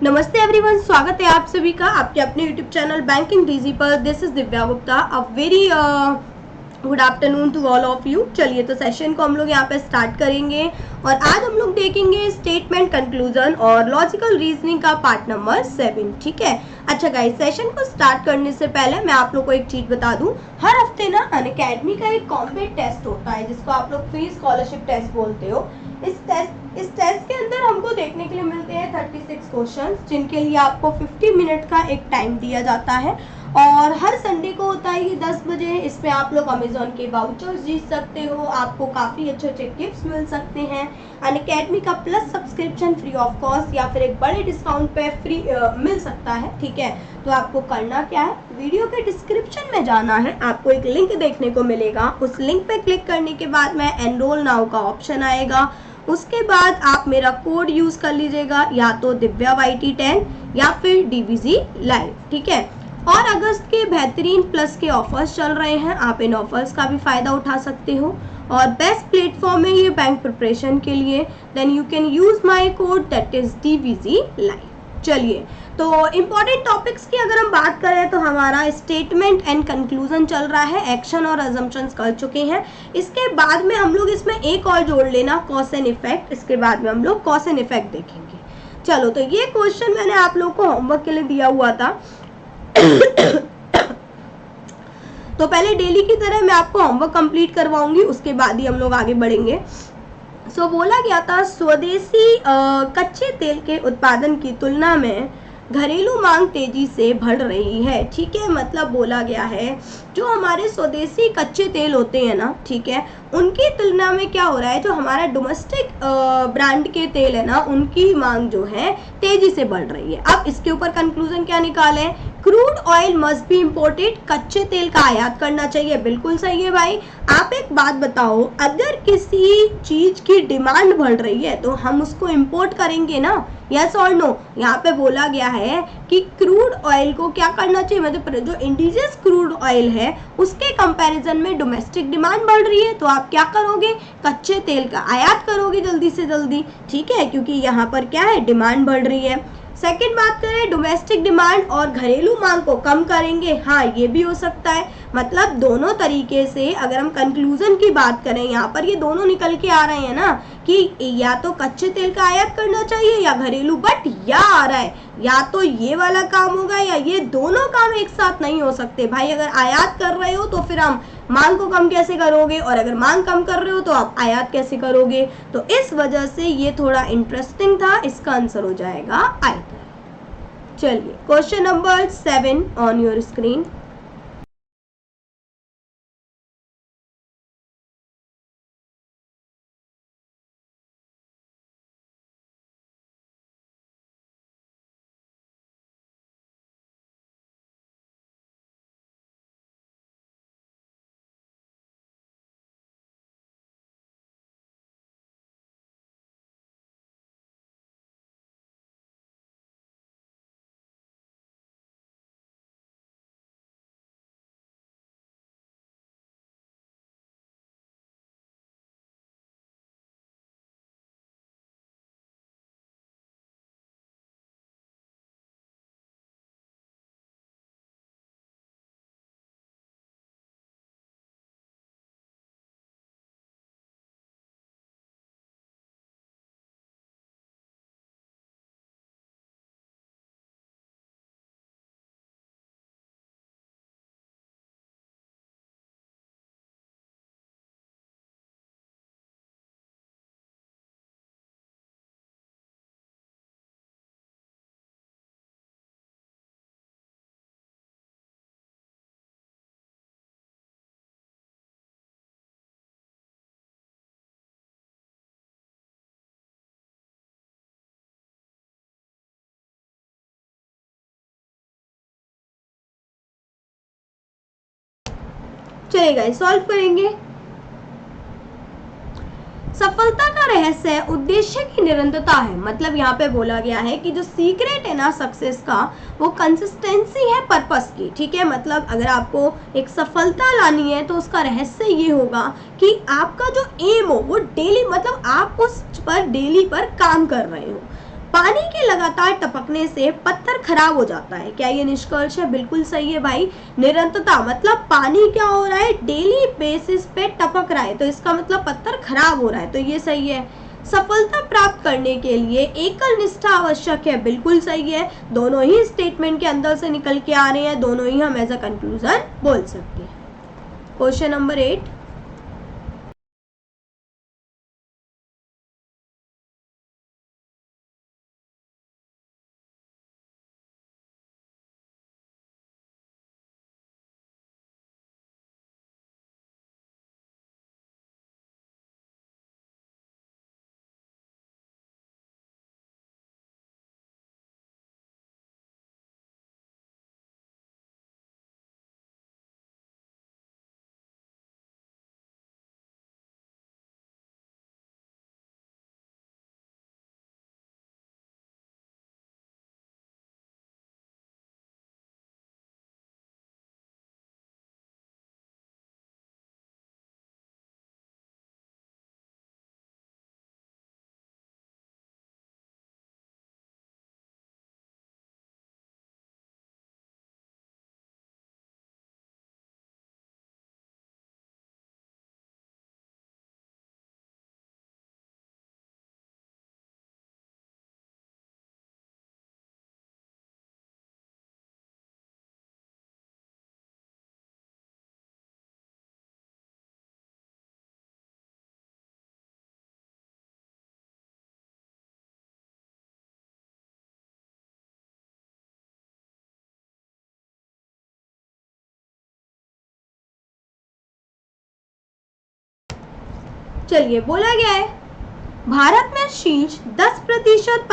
नमस्ते एवरीवन, स्वागत है आप सभी का आपके अपने यूट्यूब चैनल बैंकिंग डीजी पर। This is Divya Gupta. A very good afternoon to all of you. चलिए तो सेशन को हम लोग यहाँ पे स्टार्ट करेंगे और आज हम लोग देखेंगे स्टेटमेंट कंक्लूजन और लॉजिकल रीजनिंग का पार्ट नंबर 7। ठीक है। अच्छा गाइस, सेशन को स्टार्ट करने से पहले मैं आप लोग को एक चीज बता दूं, हर हफ्ते ना अनअकैडमी का एक कॉम्बेट टेस्ट होता है जिसको आप लोग फ्री स्कॉलरशिप टेस्ट बोलते हो। इस टेस्ट के अंदर हमको देखने के लिए मिलते हैं 36 क्वेश्चंस, जिनके लिए आपको 50 मिनट का एक टाइम दिया जाता है और हर संडे को होता है ये 10 बजे। इसमें आप लोग अमेजोन के वाउचर्स जीत सकते हो, आपको काफ़ी अच्छे अच्छे टिप्स मिल सकते हैं। अनअकैडमी का plus subscription free of cost या फिर एक बड़े डिस्काउंट पे फ्री मिल सकता है। ठीक है, तो आपको करना क्या है, वीडियो के डिस्क्रिप्शन में जाना है, आपको एक लिंक देखने को मिलेगा। उस लिंक पे क्लिक करने के बाद में एनरोल नाउ का ऑप्शन आएगा। उसके बाद आप मेरा कोड यूज कर लीजिएगा, या तो दिव्या YT10 या फिर DVZ लाइव। ठीक है, और अगस्त के बेहतरीन प्लस के ऑफर्स चल रहे हैं, आप इन ऑफर्स का भी फायदा उठा सकते हो और बेस्ट प्लेटफॉर्म है ये बैंक प्रिपरेशन के लिए। Then you can use my code that is DVZ live. चलिए, तो इम्पॉर्टेंट टॉपिक्स की अगर हम बात करें तो हमारा स्टेटमेंट एंड कंक्लूजन चल रहा है, एक्शन और अजम्पशंस कर चुके हैं। इसके बाद में हम लोग इसमें एक और जोड़ लेना, कॉज एंड इफेक्ट। इसके बाद में हम लोग कॉज एंड इफेक्ट देखेंगे। चलो, तो ये क्वेश्चन मैंने आप लोग को होमवर्क के लिए दिया हुआ था। तो पहले डेली की तरह मैं आपको होमवर्क कंप्लीट करवाऊंगी, उसके बाद ही हम लोग आगे बढ़ेंगे। सो बोला गया था स्वदेशी कच्चे तेल के उत्पादन की तुलना में घरेलू मांग तेजी से बढ़ रही है। ठीक है, मतलब बोला गया है जो हमारे स्वदेशी कच्चे तेल होते हैं ना, ठीक है, उनकी तुलना में क्या हो रहा है, जो हमारा डोमेस्टिक ब्रांड के तेल है ना, उनकी मांग जो है तेजी से बढ़ रही है। अब इसके ऊपर कंक्लूजन क्या निकाले, crude oil must be imported, कच्चे तेल का आयात करना चाहिए। बिल्कुल सही है भाई। आप एक बात बताओ, अगर किसी चीज की डिमांड बढ़ रही है तो हम उसको इम्पोर्ट करेंगे ना, यस और नो। यहाँ पे बोला गया है कि क्रूड ऑयल को क्या करना चाहिए, मतलब जो इंडिजियस क्रूड ऑयल है उसके कंपैरिजन में डोमेस्टिक डिमांड बढ़ रही है, तो आप क्या करोगे, कच्चे तेल का आयात करोगे जल्दी से जल्दी। ठीक है, क्योंकि यहाँ पर क्या है, डिमांड बढ़ रही है। सेकेंड बात करें, डोमेस्टिक डिमांड और घरेलू मांग को कम करेंगे, हाँ ये भी हो सकता है। मतलब दोनों तरीके से अगर हम कंक्लूजन की बात करें, यहाँ पर ये दोनों निकल के आ रहे हैं ना कि या तो कच्चे तेल का आयात करना चाहिए या घरेलू, बट या आ रहा है या तो ये वाला काम होगा या ये दोनों काम एक साथ नहीं हो सकते भाई। अगर आयात कर रहे हो तो फिर हम मांग को कम कैसे करोगे, और अगर मांग कम कर रहे हो तो आप आयात कैसे करोगे। तो इस वजह से ये थोड़ा इंटरेस्टिंग था, इसका आंसर हो जाएगा आयत। चलिए, question number 7 on your screen. चलेगा, सॉल्व करेंगे। सफलता का रहस्य उद्देश्य की निरंतरता है। मतलब यहाँ पे बोला गया है कि जो सीक्रेट है ना सक्सेस का, वो कंसिस्टेंसी है पर्पस की। ठीक है, मतलब अगर आपको एक सफलता लानी है तो उसका रहस्य ये होगा कि आपका जो एम हो वो डेली, मतलब आप उस पर डेली पर काम कर रहे हो। पानी के लगातार टपकने से पत्थर खराब हो जाता है। क्या ये निष्कर्ष है? बिल्कुल सही है भाई। निरंतरता मतलब पानी क्या हो रहा है, डेली बेसिस पे टपक रहा है, तो इसका मतलब पत्थर खराब हो रहा है, तो ये सही है। सफलता प्राप्त करने के लिए एकल निष्ठा आवश्यक है, बिल्कुल सही है। दोनों ही स्टेटमेंट के अंदर से निकल के आ रहे हैं, दोनों ही हम एज अ कंक्लूजन बोल सकते हैं। क्वेश्चन नंबर 8, चलिए बोला गया है भारत में शीर्ष 10%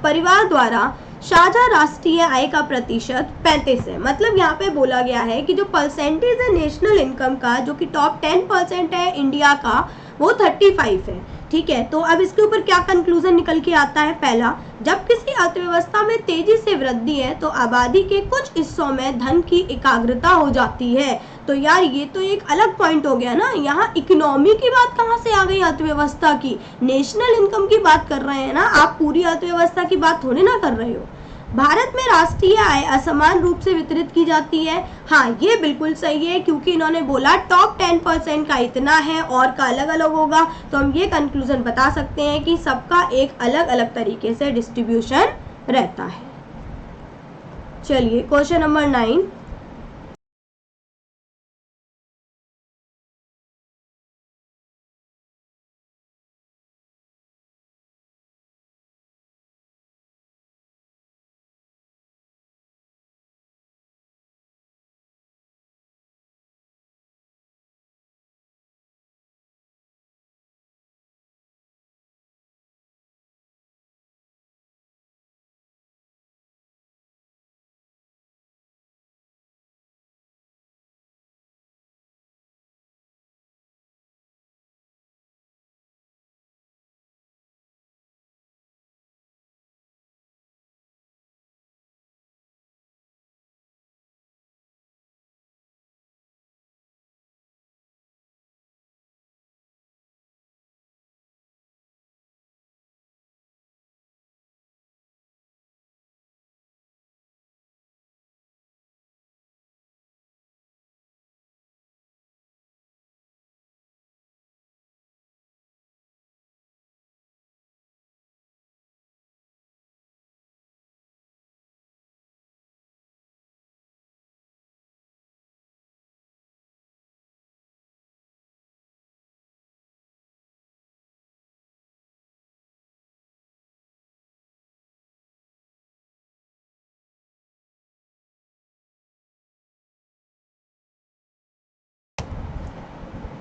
परिवार द्वारा साझा राष्ट्रीय आय का प्रतिशत 35 है। मतलब यहाँ पे बोला गया है कि जो परसेंटेज है नेशनल इनकम का, जो कि टॉप 10% है इंडिया का, वो 35 है। ठीक है, तो अब इसके ऊपर क्या कंक्लूजन निकल के आता है? पहला, जब किसी अर्थव्यवस्था में तेजी से वृद्धि है तो आबादी के कुछ हिस्सों में धन की एकाग्रता हो जाती है। तो यार ये तो एक अलग पॉइंट हो गया ना, यहाँ इकोनॉमी की बात कहाँ से आ गई, अर्थव्यवस्था की? नेशनल इनकम की बात कर रहे हैं ना आप, पूरी अर्थव्यवस्था की बात थोड़ी ना कर रहे हो। भारत में राष्ट्रीय आय असमान रूप से वितरित की जाती है। हाँ, ये बिल्कुल सही है, क्योंकि इन्होंने बोला टॉप 10% का इतना है और का अलग अलग होगा, तो हम ये कंक्लूजन बता सकते हैं कि सबका एक अलग अलग तरीके से डिस्ट्रीब्यूशन रहता है। चलिए क्वेश्चन नंबर 9,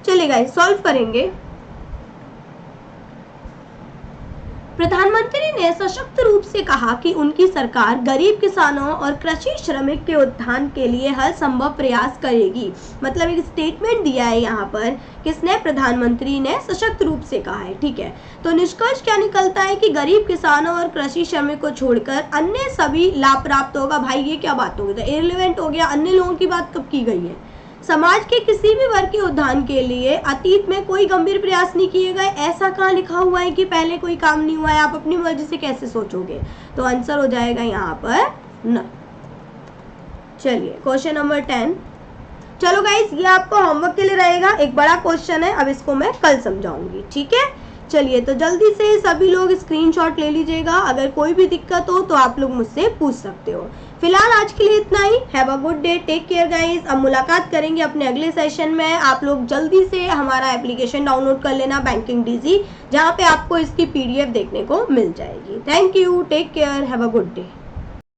चलिए सॉल्व करेंगे। प्रधानमंत्री ने सशक्त रूप से कहा कि उनकी सरकार गरीब किसानों और कृषि श्रमिक के उत्थान के लिए हर संभव प्रयास करेगी। मतलब एक स्टेटमेंट दिया है यहाँ पर, किसने? प्रधानमंत्री ने सशक्त रूप से कहा है। ठीक है, तो निष्कर्ष क्या निकलता है कि गरीब किसानों और कृषि श्रमिक को छोड़कर अन्य सभी लाभ प्राप्त होगा। भाई ये क्या बात हो गई, इररिलेवेंट हो गया, अन्य लोगों की बात कब की गई है? समाज के किसी भी वर्ग के उत्थान के लिए अतीत में कोई गंभीर प्रयास नहीं किए गए। ऐसा कहाँ लिखा हुआ है कि पहले कोई काम नहीं हुआ है? आप अपनी मर्जी से कैसे सोचोगे? तो आंसर हो जाएगा यहाँ पर न। चलिए क्वेश्चन नंबर 10। चलो गाइस, ये आपको होमवर्क के लिए रहेगा, एक बड़ा क्वेश्चन है, अब इसको मैं कल समझाऊंगी, ठीक है। चलिए तो जल्दी से सभी लोग स्क्रीनशॉट ले लीजिएगा, अगर कोई भी दिक्कत हो तो आप लोग मुझसे पूछ सकते हो। फिलहाल आज के लिए इतना ही। Have a good day, take care guys. अब मुलाकात करेंगे अपने अगले सेशन में। आप लोग जल्दी से हमारा एप्लीकेशन डाउनलोड कर लेना बैंकिंग डीजी, जहाँ पे आपको इसकी PDF देखने को मिल जाएगी। Thank you, take care, have a good day.